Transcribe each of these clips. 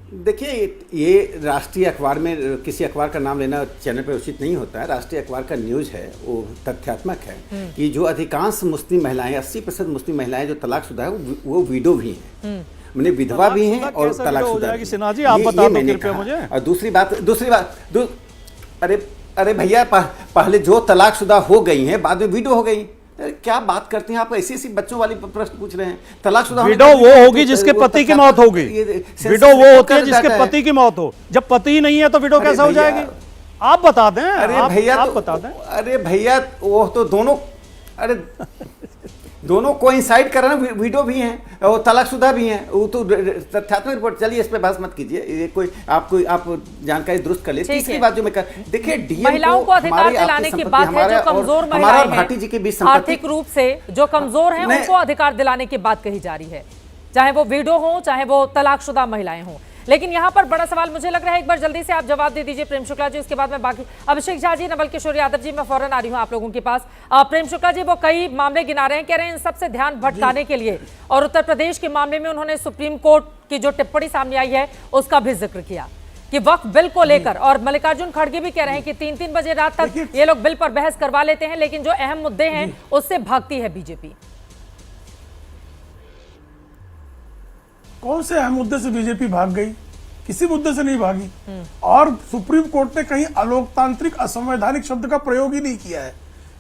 देखिए, ये राष्ट्रीय अखबार में किसी अखबार का नाम लेना चैनल पर उचित नहीं होता है। राष्ट्रीय अखबार का न्यूज़ है, वो तथ्यात्मक है कि जो अधिकांश मुस्लिम महिलाएं, 80% मुस्लिम महिलाएं जो तलाकशुदा है वो विडो भी हैं, मैंने विधवा भी हैं और तलाकशुदा भी। सिन्हा जी आप बता दो कृपया मुझे। और दूसरी बात अरे भैया, पहले जो तलाकशुदा हो गई हैं बाद में विडो हो गई। क्या बात करते हैं आप? ऐसी बच्चों वाली प्रश्न पूछ रहे हैं। तलाकशुदा विडो वो होगी जिसके पति की मौत होगी। विडो वो होती है जिसके पति की मौत हो। जब पति ही नहीं है तो विडो कैसा हो जाएगी? आप बता दें। अरे भैया, आप बता दें। अरे भैया, वो तो दोनों कोइंसाइड कर रहे हैं। विडो भी हैं और तलाकशुदा भी हैं। वो तो तथ्यात्मक रिपोर्ट। चलिए, इस पे बहस मत कीजिए। ये कोई आप जानकारी दुरुस्त कर ले। तीसरी बात जो मैं देखिए, महिलाओं को अधिकार दिलाने की बात है। जो कमजोर महिलाएं भाटी जी के बीच आर्थिक रूप से जो कमजोर हैं उनको अधिकार दिलाने की बात कही जा रही है, चाहे वो विडो हो चाहे वो तलाकशुदा महिलाएं हों। लेकिन यहाँ पर बड़ा सवाल मुझे लग रहा है, एक बार जल्दी से आप जवाब दे दीजिए प्रेम शुक्ला जी, उसके बाद मैं बाकी। अभिषेक झा जी, नवल किशोर यादव जी, मैं फौरन आ रही हूँ आप लोगों के पास। प्रेम शुक्ला जी वो कई मामले गिना रहे हैं, कह रहे हैं इन सबसे ध्यान भटकाने के लिए, और उत्तर प्रदेश के मामले में उन्होंने सुप्रीम कोर्ट की जो टिप्पणी सामने आई है उसका भी जिक्र किया कि वक्फ बिल को लेकर, और मल्लिकार्जुन खड़गे भी कह रहे हैं कि 3-3 बजे रात तक ये लोग बिल पर बहस करवा लेते हैं, लेकिन जो अहम मुद्दे हैं उससे भागती है बीजेपी। कौन से अहम मुद्दे से बीजेपी भाग गई? किसी मुद्दे से नहीं भागी। और सुप्रीम कोर्ट ने कहीं अलोकतांत्रिक असंवैधानिक शब्द का प्रयोग ही नहीं किया है।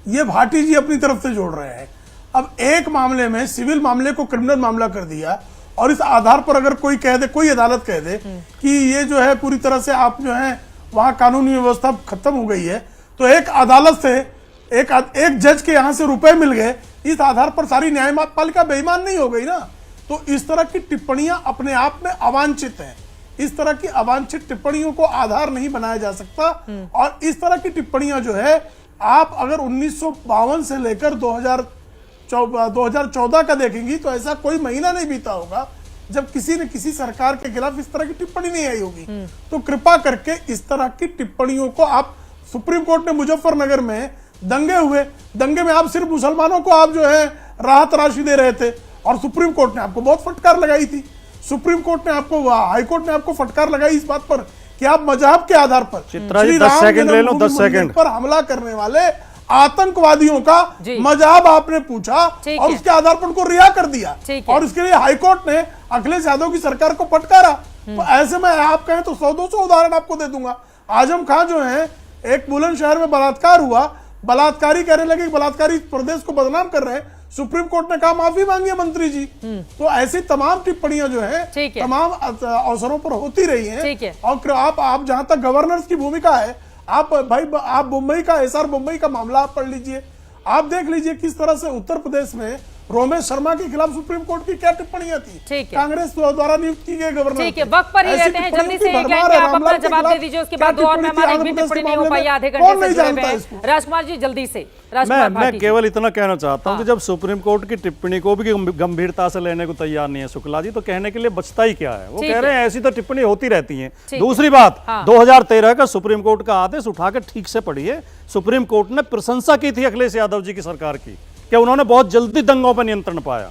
ये भाटी जी अपनी तरफ से जोड़ रहे हैं। अब एक मामले में सिविल मामले को क्रिमिनल मामला कर दिया, और इस आधार पर अगर कोई कह दे, कोई अदालत कह दे कि ये जो है पूरी तरह से आप जो है वहां कानूनी व्यवस्था खत्म हो गई है, तो एक अदालत से एक जज के यहां से रुपए मिल गए, इस आधार पर सारी न्यायपालिका बेईमान नहीं हो गई ना। तो इस तरह की टिप्पणियां अपने आप में अवांछित हैं। इस तरह की अवांछित टिप्पणियों को आधार नहीं बनाया जा सकता। और इस तरह की टिप्पणियां जो है, आप अगर 1952 से लेकर 2014 का देखेंगी तो ऐसा कोई महीना नहीं बीता होगा जब किसी न किसी सरकार के खिलाफ इस तरह की टिप्पणी नहीं आई होगी। तो कृपा करके इस तरह की टिप्पणियों को आप, सुप्रीम कोर्ट ने मुजफ्फरनगर में दंगे में आप सिर्फ मुसलमानों को आप जो है राहत राशि दे रहे थे, और सुप्रीम कोर्ट ने आपको बहुत फटकार लगाई थी। सुप्रीम कोर्ट ने आपको, हाईकोर्ट ने आपको फटकार लगाई इस बात पर कि आप मजहब के आधार पर श्री 10 सेकंड ले लो, 10 सेकंड पर हमला करने वाले आतंकवादियों का मजहब आपने पूछा और उसके आधार पर उनको रिहा कर दिया, और इसके लिए हाईकोर्ट ने अखिलेश यादव की सरकार को फटकारा। तो ऐसे में आप कहें तो 100-200 उदाहरण आपको दे दूंगा। आजम खान जो है, एक बुलंदशहर में बलात्कार हुआ, बलात्कारी कहने लगे, बलात्कारी प्रदेश को बदनाम कर रहे हैं, सुप्रीम कोर्ट ने कहा माफी मांगी है मंत्री जी। तो ऐसी तमाम टिप्पणियां जो है तमाम अवसरों पर होती रही हैं। और आप जहां तक गवर्नर्स की भूमिका है, आप मुंबई का एसआर मुंबई का मामला आप पढ़ लीजिए, आप देख लीजिए किस तरह से उत्तर प्रदेश में रोमेश शर्मा के खिलाफ सुप्रीम कोर्ट की क्या टिप्पणियां थी। कांग्रेस द्वारा नियुक्त की गए गवर्नर। ठीक है, वक्त पर ही रहते हैं, जल्दी से आप अपना जवाब दे दीजिए, उसके बाद और मेहमान एक भी टिप्पणी नहीं हो पाई, आधे घंटे से जुड़े हुए हैं। राजकुमार जी जल्दी से। मैं केवल इतना कहना चाहता हूं कि जब सुप्रीम कोर्ट की टिप्पणी को भी गंभीरता से लेने को तैयार नहीं है शुक्ला जी, तो कहने के लिए बचता ही क्या है? वो कह रहे हैं ऐसी तो टिप्पणी होती रहती है। दूसरी बात, 2013 का सुप्रीम कोर्ट का आदेश उठाकर ठीक से पढ़िए। सुप्रीम कोर्ट ने प्रशंसा की थी अखिलेश यादव जी की सरकार की कि उन्होंने बहुत जल्दी दंगों पर नियंत्रण पाया।